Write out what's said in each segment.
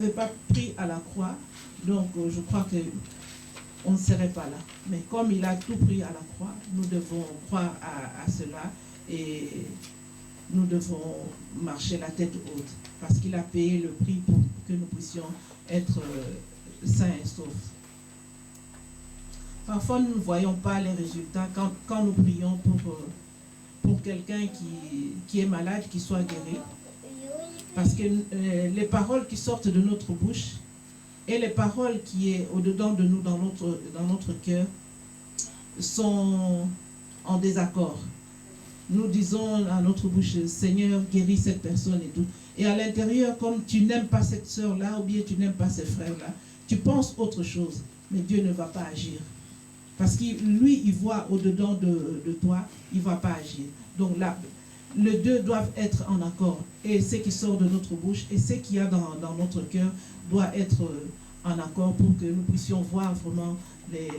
n'avait pas pris à la croix, donc je crois qu'on ne serait pas là. Mais comme il a tout pris à la croix, nous devons croire à cela et nous devons marcher la tête haute parce qu'il a payé le prix pour que nous puissions être sains et saufs. Parfois, nous ne voyons pas les résultats quand nous prions pour quelqu'un qui est malade, qui soit guéri. Parce que les paroles qui sortent de notre bouche et les paroles qui sont au-dedans de nous, dans notre cœur, sont en désaccord. Nous disons à notre bouche, Seigneur, guéris cette personne et tout. Et à l'intérieur, comme tu n'aimes pas cette sœur-là, ou bien tu n'aimes pas ce frère-là, tu penses autre chose, mais Dieu ne va pas agir. Parce que lui, il voit au-dedans de toi, il ne va pas agir. Donc là, les deux doivent être en accord. Et ce qui sort de notre bouche et ce qu'il y a dans notre cœur doit être en accord pour que nous puissions voir vraiment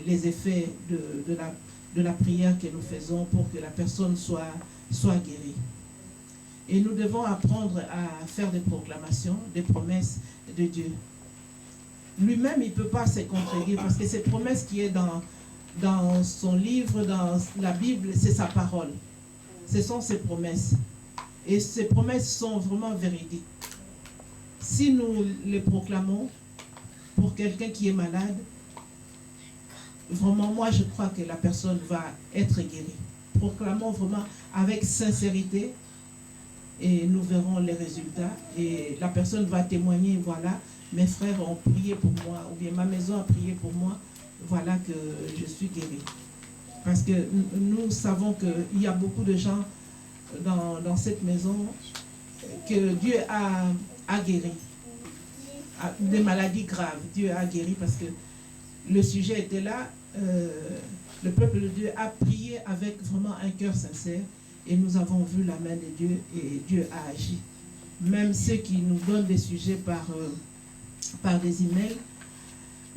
les effets de la prière que nous faisons pour que la personne soit guérie. Et nous devons apprendre à faire des proclamations, des promesses de Dieu. Lui-même, il ne peut pas se contredire parce que ces promesses qui est dans son livre, dans la Bible, c'est sa parole. Ce sont ses promesses. Et ces promesses sont vraiment véridiques. Si nous les proclamons pour quelqu'un qui est malade, vraiment, moi, je crois que la personne va être guérie. Proclamons vraiment avec sincérité et nous verrons les résultats. Et la personne va témoigner, voilà, mes frères ont prié pour moi, ou bien ma maison a prié pour moi, voilà que je suis guérie. Parce que nous savons qu'il y a beaucoup de gens dans cette maison que Dieu a guéri. Des maladies graves, Dieu a guéri parce que le sujet était là. Le peuple de Dieu a prié avec vraiment un cœur sincère et nous avons vu la main de Dieu et Dieu a agi. Même ceux qui nous donnent des sujets par des emails,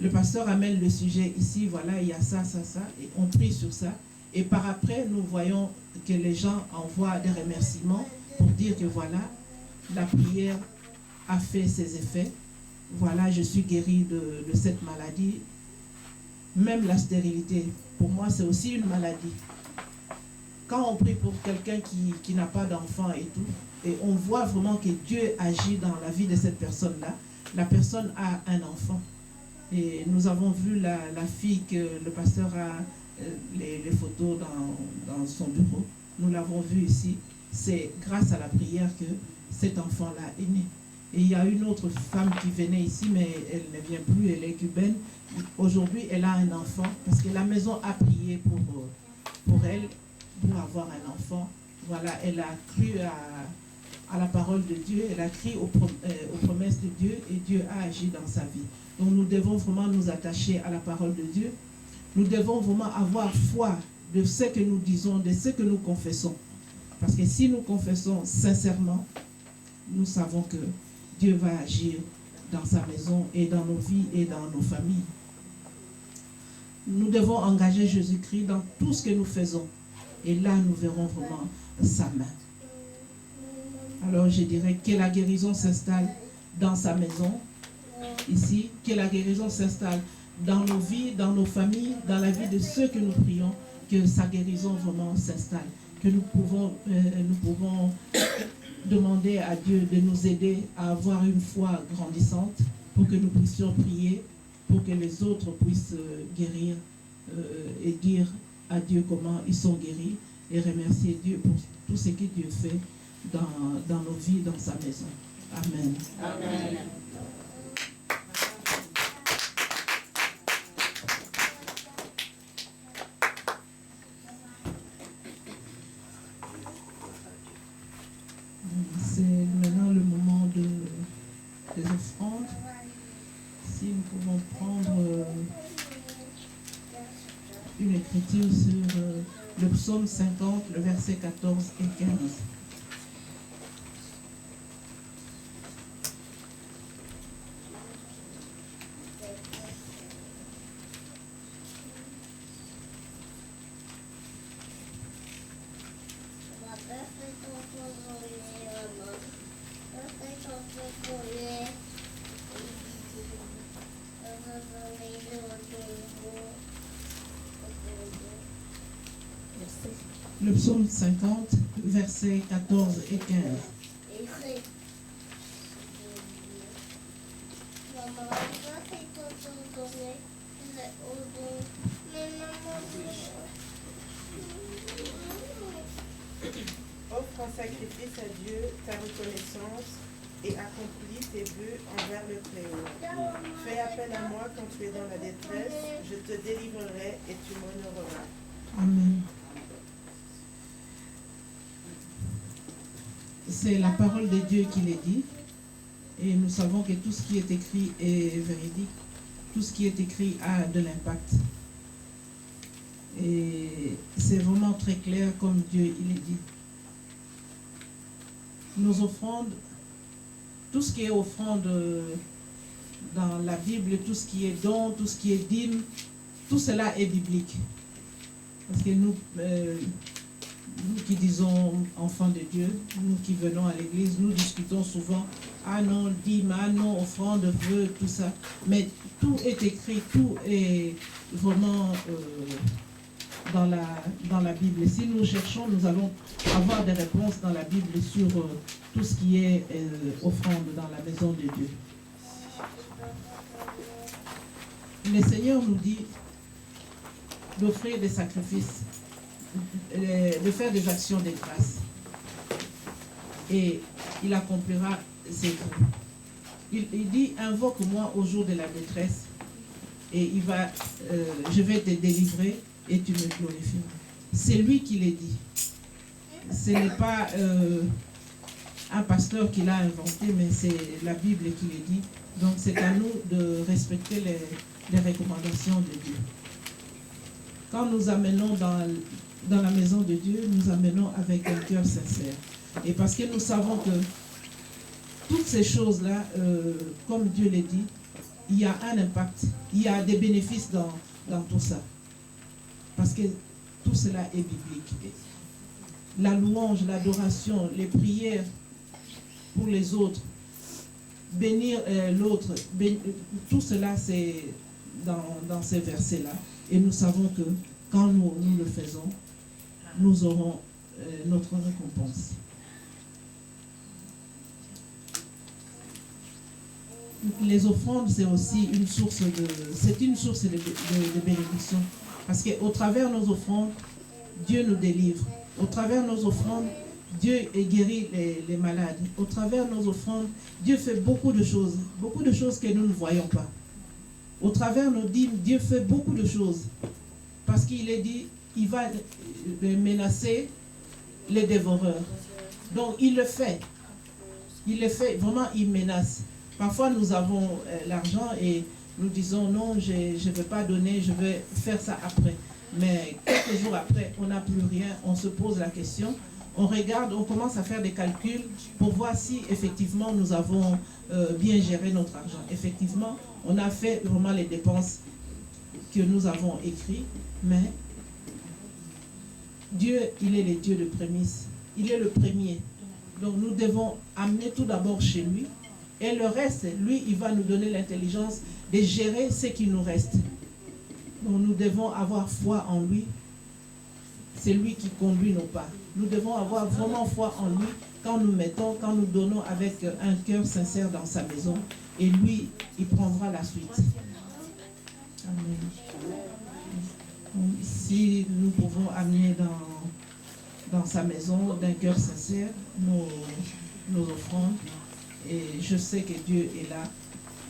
le pasteur amène le sujet ici, voilà, il y a ça, ça, ça, et on prie sur ça. Et par après, nous voyons que les gens envoient des remerciements pour dire que voilà, la prière a fait ses effets. Voilà, je suis guéri de cette maladie. Même la stérilité, pour moi, c'est aussi une maladie. Quand on prie pour quelqu'un qui n'a pas d'enfant et tout, et on voit vraiment que Dieu agit dans la vie de cette personne-là, la personne a un enfant. Et nous avons vu la fille que le pasteur a les photos dans son bureau. Nous l'avons vu ici. C'est grâce à la prière que cet enfant-là est né. Et il y a une autre femme qui venait ici, mais elle ne vient plus, elle est cubaine. Aujourd'hui, elle a un enfant parce que la maison a prié pour elle, pour avoir un enfant. Voilà, elle a cru à la parole de Dieu, elle a cru aux promesses de Dieu et Dieu a agi dans sa vie. Donc nous devons vraiment nous attacher à la parole de Dieu. Nous devons vraiment avoir foi de ce que nous disons, de ce que nous confessons. Parce que si nous confessons sincèrement, nous savons que Dieu va agir dans sa maison et dans nos vies et dans nos familles. Nous devons engager Jésus-Christ dans tout ce que nous faisons. Et là, nous verrons vraiment sa main. Alors, je dirais que la guérison s'installe dans sa maison, ici, que la guérison s'installe dans nos vies, dans nos familles, dans la vie de ceux que nous prions, que sa guérison vraiment s'installe, que nous pouvons demander à Dieu de nous aider à avoir une foi grandissante pour que nous puissions prier, pour que les autres puissent guérir et dire à Dieu comment ils sont guéris et remercier Dieu pour tout ce que Dieu fait dans nos vies, dans sa maison. Amen. Amen. C'est maintenant le moment des offrandes. Si nous pouvons prendre une écriture sur le psaume 50, le verset 14 et 15. Le psaume 50, versets 14 et 15. Offre en sacrifice à Dieu ta reconnaissance et accomplis tes vœux envers le Très-Haut. Fais appel à moi quand tu es dans la détresse, je te délivrerai et tu m'honoreras. Amen. C'est la parole de Dieu qui l'est dit. Et nous savons que tout ce qui est écrit est véridique. Tout ce qui est écrit a de l'impact. Et c'est vraiment très clair comme Dieu il est dit. Nos offrandes, tout ce qui est offrande dans la Bible, tout ce qui est don, tout ce qui est dîme, tout cela est biblique. Parce que nous qui disons enfants de Dieu, nous qui venons à l'église, nous discutons souvent, ah non, dîme, ah non, offrande, vœux, tout ça. Mais tout est écrit, tout est vraiment dans la Bible. Et si nous cherchons, nous allons avoir des réponses dans la Bible sur tout ce qui est offrande dans la maison de Dieu. Le Seigneur nous dit d'offrir des sacrifices, de faire des actions de grâce. Et il accomplira ses vœux. Il dit, invoque-moi au jour de la détresse et je vais te délivrer et tu me glorifieras. C'est lui qui l'a dit. Ce n'est pas un pasteur qui l'a inventé, mais c'est la Bible qui l'a dit. Donc c'est à nous de respecter les recommandations de Dieu. Quand nous amenons dans la maison de Dieu, nous amenons avec un cœur sincère. Et parce que nous savons que toutes ces choses-là, comme Dieu l'a dit, il y a un impact, il y a des bénéfices dans tout ça. Parce que tout cela est biblique. La louange, l'adoration, les prières pour les autres, bénir l'autre, tout cela c'est dans ces versets-là. Et nous savons que quand nous le faisons, nous aurons notre récompense. Les offrandes, c'est aussi une source de bénédiction. Parce qu'au travers de nos offrandes, Dieu nous délivre. Au travers de nos offrandes, Dieu guérit les malades. Au travers de nos offrandes, Dieu fait beaucoup de choses que nous ne voyons pas. Au travers de nos dîmes, Dieu fait beaucoup de choses. Parce qu'il est dit, il va menacer les dévoreurs. Donc il le fait. Il le fait, vraiment il menace. Parfois nous avons l'argent et nous disons non, je ne vais pas donner, je vais faire ça après. Mais quelques jours après, on n'a plus rien, on se pose la question, on regarde, on commence à faire des calculs pour voir si effectivement nous avons bien géré notre argent. Effectivement, on a fait vraiment les dépenses que nous avons écrites, mais Dieu, il est le Dieu de prémices. Il est le premier. Donc nous devons amener tout d'abord chez lui. Et le reste, lui, il va nous donner l'intelligence de gérer ce qui nous reste. Donc nous devons avoir foi en lui. C'est lui qui conduit nos pas. Nous devons avoir vraiment foi en lui quand nous donnons avec un cœur sincère dans sa maison. Et lui, il prendra la suite. Amen. Si nous pouvons amener dans sa maison d'un cœur sincère nos offrandes, et je sais que Dieu est là,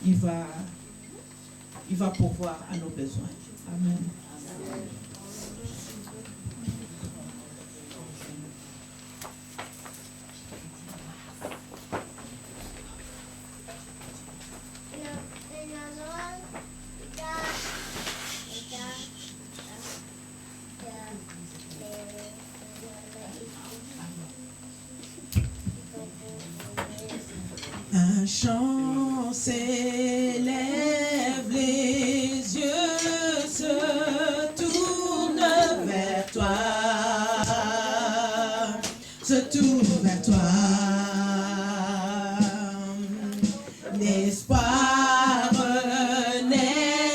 il va pourvoir à nos besoins. Amen. Un chant s'élève, les yeux se tournent vers toi, se tournent vers toi. L'espoir naît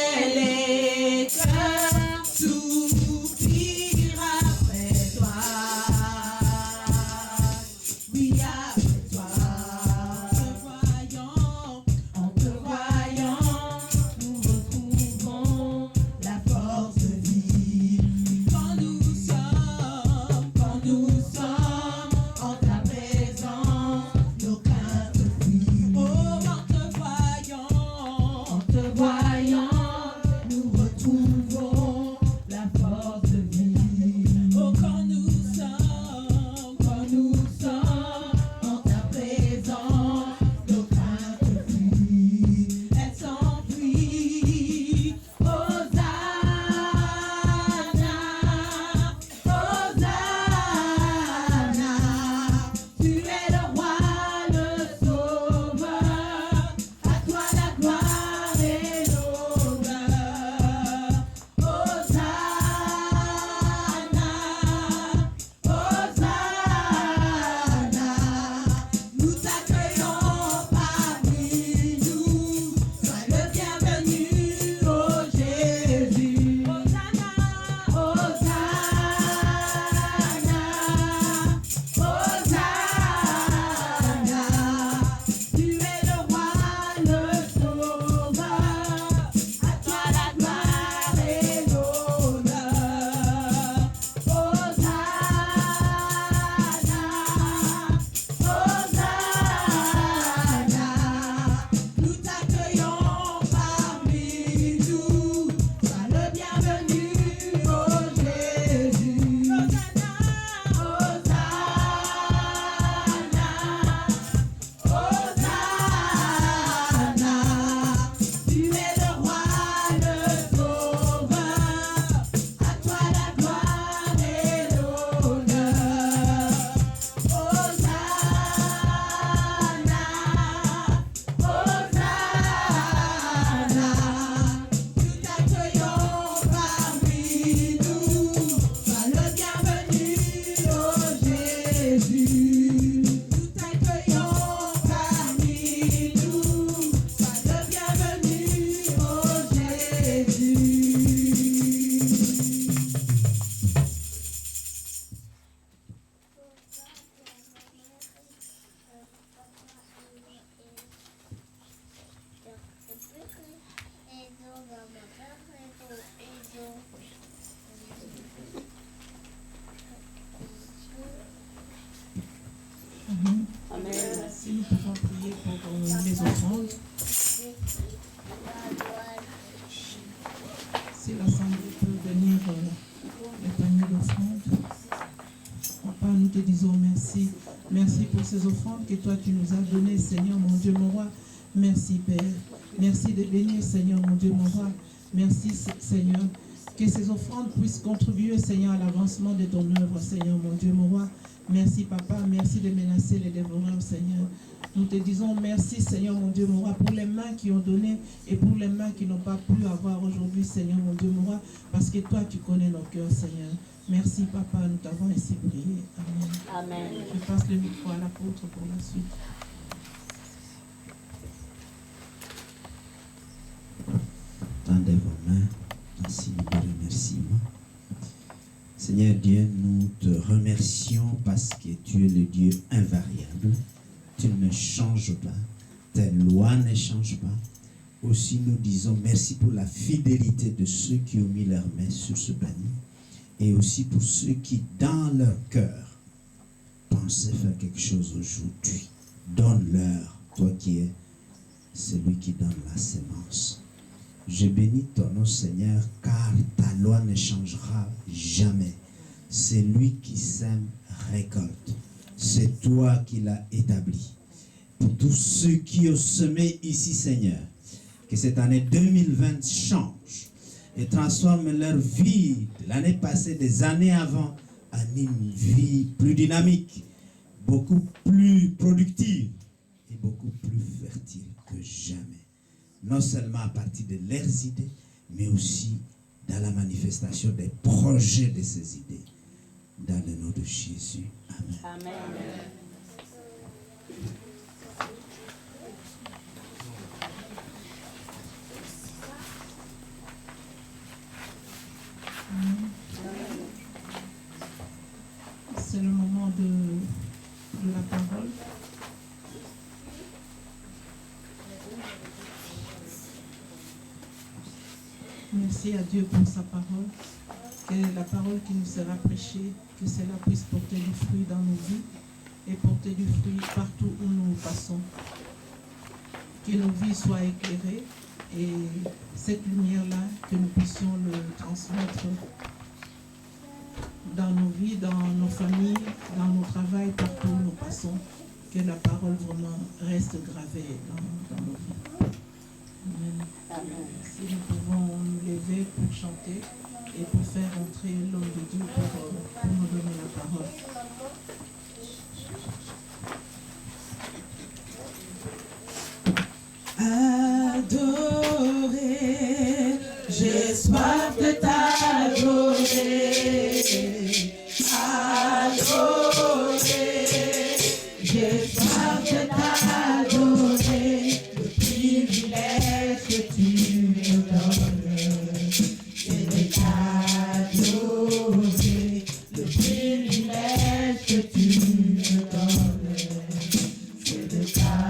si l'Assemblée peut venir les paniers d'offrandes. Papa, nous te disons merci. Merci pour ces offrandes que toi tu nous as données, Seigneur, mon Dieu, mon roi. Merci, Père. Merci de bénir, Seigneur, mon Dieu, mon roi. Merci, Seigneur. Que ces offrandes puissent contribuer, Seigneur, à l'avancement de ton œuvre, Seigneur, mon Dieu, mon roi. Merci, Papa. Merci de menacer les dévoreurs, Seigneur. Nous te disons merci, Seigneur, mon Dieu, mon roi, pour les mains qui ont donné et pour les mains qui n'ont pas pu avoir aujourd'hui, Seigneur, mon Dieu, mon roi, parce que toi, tu connais nos cœurs, Seigneur. Merci, Papa. Nous t'avons ainsi prié. Amen. Amen. Je passe le micro à l'apôtre pour la suite. Tendez vos mains en signe de remerciement. Seigneur Dieu, nous te remercions parce que tu es le Dieu invariable. Tu ne changes pas. Tes lois ne changent pas. Aussi, nous disons merci pour la fidélité de ceux qui ont mis leurs mains sur ce panier et aussi pour ceux qui, dans leur cœur, pensaient faire quelque chose aujourd'hui. Donne-leur, toi qui es celui qui donne la sémence. Je bénis ton nom, Seigneur, car ta loi ne changera jamais. C'est lui qui sème, récolte. C'est toi qui l'as établi. Pour tous ceux qui ont semé ici, Seigneur, que cette année 2020 change et transforme leur vie de l'année passée, des années avant, en une vie plus dynamique, beaucoup plus productive et beaucoup plus fertile que jamais. Non seulement à partir de leurs idées, mais aussi dans la manifestation des projets de ces idées. Dans le nom de Jésus. Amen. Amen. C'est le moment de la parole. Merci à Dieu pour sa parole. Que la parole qui nous sera prêchée, que cela puisse porter du fruit dans nos vies et porter du fruit partout où nous passons. Que nos vies soient éclairées et cette lumière-là, que nous puissions le transmettre dans nos vies, dans nos familles, dans nos travails, partout où nous passons. Que la parole vraiment reste gravée dans nos vies. Amen. Amen. Si nous pouvons nous lever pour chanter et pour faire entrer l'homme de Dieu pour nous donner la parole. Adorer, j'ai soif de t'adorer. Adorer, j'ai soif de t'adorer. Le privilège que tu me donnes, c'est de t'adorer. Le privilège que tu me donnes, c'est de t'adorer.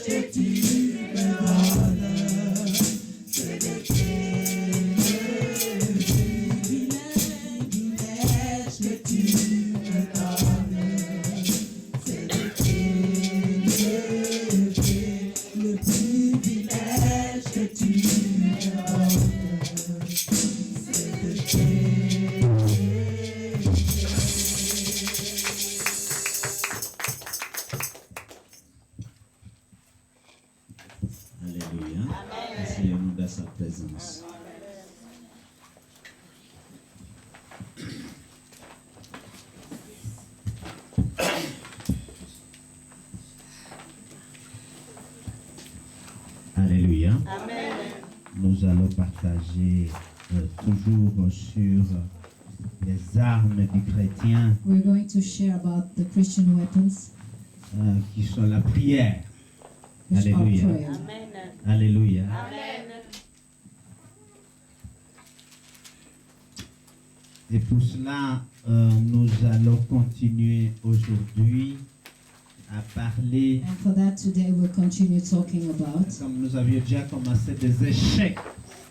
que tu me donnes, c'est de privilèges que tu me donnes, c'est de le privilège que tu me donnes, c'est de Alléluia. Asseyons-nous dans sa présence. Alléluia. Nous allons partager toujours sur les armes du chrétien We're going to share about the Christian weapons, qui sont la prière. which Alléluia. are prayer. Alléluia. Et pour cela, nous allons continuer aujourd'hui à parler, And for that, today we'll continue talking about, comme nous avions déjà commencé, des échecs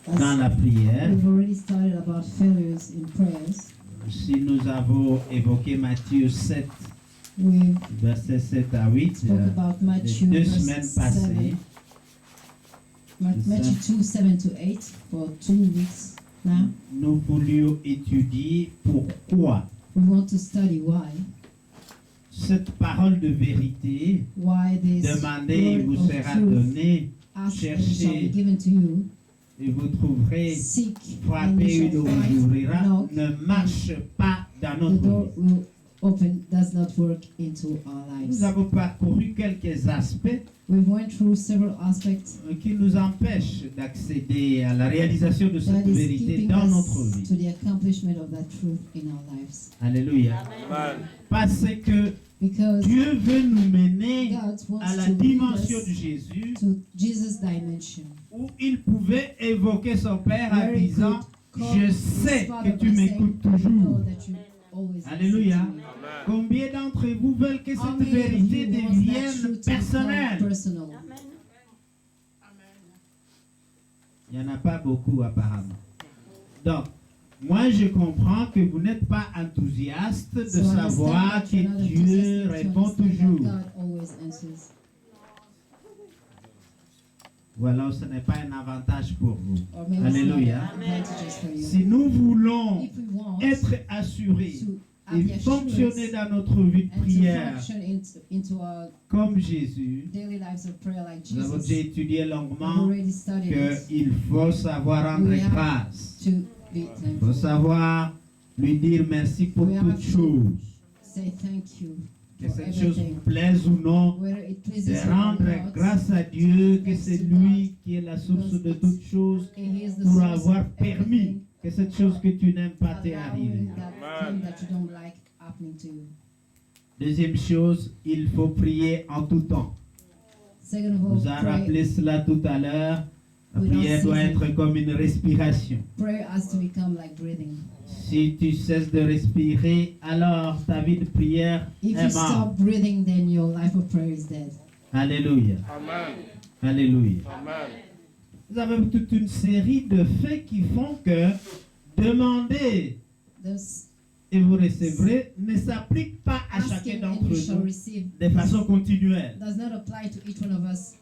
dans as la prière. we've already started about failures in prayers. Si nous avons évoqué Matthieu 7, We versets 7 à 8, spoke about les Matthew, 2 verse semaines passées, 7, Matthew 2, 7 to 8 for 2 weeks now. nous voulions étudier pourquoi We want to study cette parole de vérité, why this demandez, vous word of sera truth, donnée, ask and it shall cherchez be given to you, et vous trouverez, seek and frappez, you une shall vous find, ouvrira, knock, ne marche pas dans the notre door vie. will open, does not work into our lives. Nous avons parcouru quelques aspects We went through several aspects qui nous empêchent d'accéder à la réalisation de that cette is vérité keeping dans notre us vie. to the accomplishment of that truth in our lives. Alléluia. Parce que Because Dieu veut nous mener God à wants la to lead dimension de us Jésus to Jesus' dimension. où il pouvait évoquer son Père en Where he disant, could call je his sais Father que tu by m'écoutes saying, "I know toujours. that you always listen Alléluia. to me." Combien d'entre vous veulent que How cette many of vérité you want that devienne truth to become personnelle? personal? Il n'y en a pas beaucoup apparemment. Donc, moi je comprends que vous n'êtes pas enthousiaste de So I understand savoir that que you're not Dieu enthusiastic to répond understand that toujours. God always answers. Ou alors ce n'est pas un avantage pour vous. Or maybe Alléluia. it's not advantageous for you. Si nous voulons If we want être assurés to have et the fonctionner assurance dans notre vie de and to prière function into our comme Jésus, daily lives of prayer like nous avons Jesus, déjà étudié we've longuement already studied it, qu'il faut savoir rendre We have grâce. to be Il faut thankful. savoir lui dire merci pour We have toutes to choses. Say thank you Que for cette chose everything. vous plaise ou non, Whether it pleases de you or rendre not, grâce à Dieu que Thanks c'est to lui God, qui est la source because de it's- toutes choses He is the pour source avoir of permis everything, que cette chose que tu n'aimes pas t'est allowing arrivée. that thing that you don't like happening to you. Deuxième chose, il faut prier en tout temps. Second of On all, vous a rappelé cela tout à l'heure. La Without prière doit ceasing. être comme une respiration. prayer has to become like breathing. Si tu cesses de respirer, alors ta vie de prière If you est morte. stop breathing, then your life of prayer is dead. Alléluia. Amen. Alléluia. Amen. Vous avez toute une série de faits qui font que demander There's et vous recevrez ne s'applique pas à chacun asking and d'entre you shall nous receive de façon continuelle. does not apply to each one of us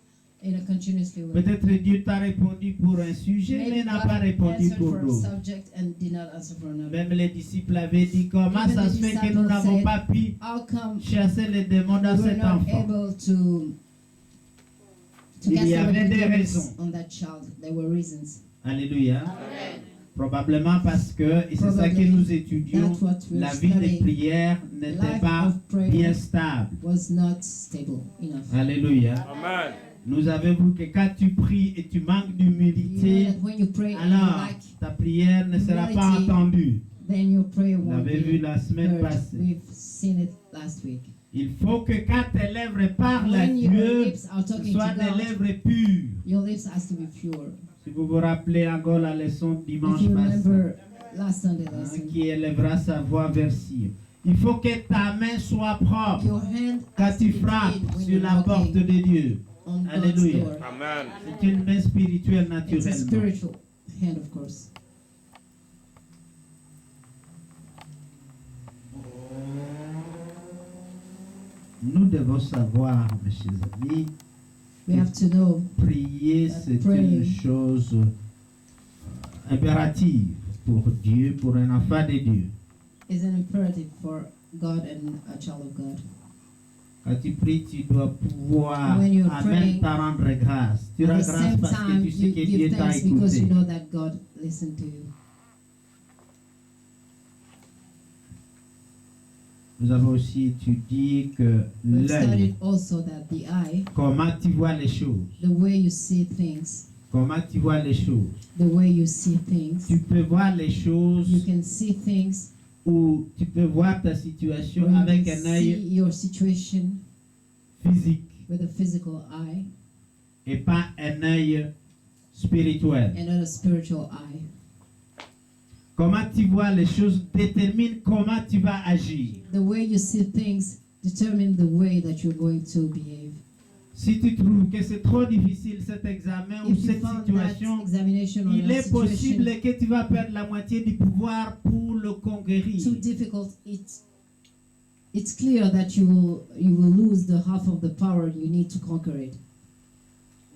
in a continuously way. Peut-être Dieu t'a répondu pour un sujet, mais Maybe n'a God pas répondu answered pour for a d'autres. subject and did not answer for another. Même les disciples avaient dit comment Even ça the se fait que disciples nous n'avons said, pas pu How come chasser les démons dans we were cet not enfant. able to Il cast y out avait the des demons raisons. on that child? There were reasons. Alléluia. Probablement parce que, et c'est ça que Probably nous étudions, that's what we're la vie de studying. prière n'était Life pas of prayer bien stable. was not stable enough. Alléluia. Amen. Nous avons vu que quand tu pries et tu manques You know d'humilité, that when you pray and you alors lack, ta prière ne sera pas humility, entendue. then your prayer Vous won't l'avez vu be la semaine heard. passée. We've seen it last week. Il faut que quand tes lèvres parlent à When your Dieu, lips are ce talking soient to des God, lèvres pures. your lips has to be pure. Si vous vous rappelez encore la leçon de If dimanche you passé, remember last Sunday lesson, qui élèvera sa voix vers Sion. Il faut que ta main soit propre your hand quand has to tu be frappes clean when sur you're la porte walking. de Dieu. on God's Alléluia. door. Amen. C'est une main spirituelle It's a naturellement. spiritual hand, of course. Nous devons savoir, mes chers amis, We have to know prier, c'est praying. une chose impérative pour Dieu, pour un enfant de Dieu. is an imperative for God and a child of God. Quand tu pries, tu dois pouvoir When you're en praying, même temps rendre grâce. Tu At rends the grâce same parce que time, tu sais you que Dieu give t'a thanks because you écouté. know that God listened to you. Nous avons aussi étudié que We've l'œil, studied also that the eye, comment tu vois les choses, the way you see things, comment tu vois les choses. the way you see things, Tu peux voir les choses you can see things, ou tu peux voir ta situation or you avec can un see œil your situation physique with a physical eye et pas un œil spirituel. and not a spiritual eye. Comment tu vois les choses détermine comment tu vas agir. The way you see things determine the way that you're going to behave. Si tu trouves que c'est trop difficile cet examen ou If you cette found that situation, examination or il that est possible situation que tu vas perdre la moitié du pouvoir pour le conquérir. too difficult, it's clear that you will lose the half of the power you need to conquer it.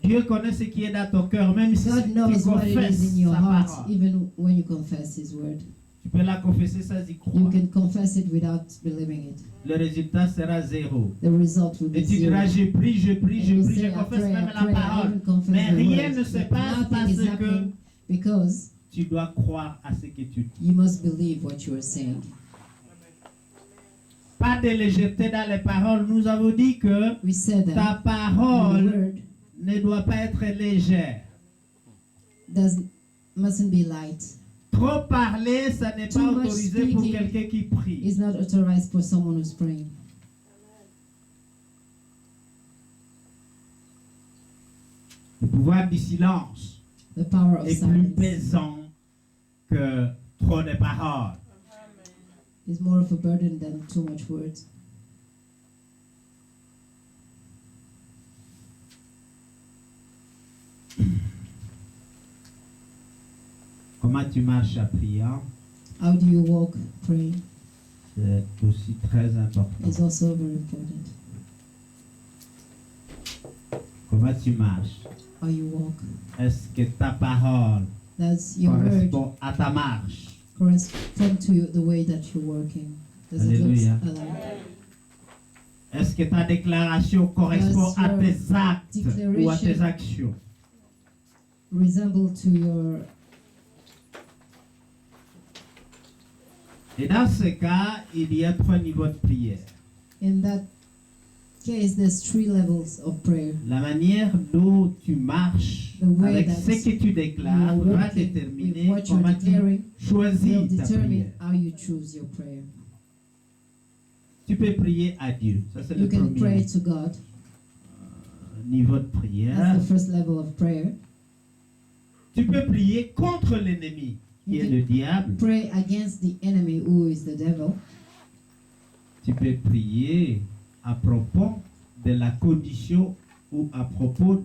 Dieu connaît ce qui est dans ton cœur, même si God tu knows what it confesses is in your sa heart, parole. even when you confess His word. Tu peux la confesser sans y You croire. can confess it without believing it. Le résultat sera zéro. The result will be Et tu zero. diras, je prie, je prie, And je you prie, say, je I confesse pray, même I la pray, I parole. even confess Mais the rien word. ne se But passe nothing parce is que happening because tu dois croire à ce que tu dis. you must believe what you are saying. Pas de légèreté dans les paroles. Nous avons dit que We said ta that the parole word ne doit pas être légère. mustn't be light. Trop parler, ça n'est Too pas much autorisé pour speaking quelqu'un qui prie. It's not authorized for someone who's praying. Le pouvoir du silence The power of est plus silence pesant que trop de paroles. is more of a burden than too much words. Comment tu marches à priant, How do you walk praying c'est aussi très important. is also very important. Comment tu marches? How you walk. Est-ce que ta parole Does your word correspond à ta marche? correspond to you, the way that you're working? Does it Alléluia. look alive? Est-ce que ta déclaration correspond Does à your tes actes ou à tes declaration actions? Resemble to your. Et dans ce cas, il y a 3 niveaux de prière. In that case, there's 3 levels of prayer. La manière dont tu marches The way avec that ce que tu You déclares are va walking with déterminer what you're comment tu declaring choisis will ta determine prière. how you choose your prayer. Tu peux prier à Dieu. Ça, c'est You le can premier pray to God. niveau de That's prière. the first level of prayer. Tu peux prier contre l'ennemi, qui You est can le diable. Pray against the enemy, who is the devil. Tu peux prier à propos de la condition ou à propos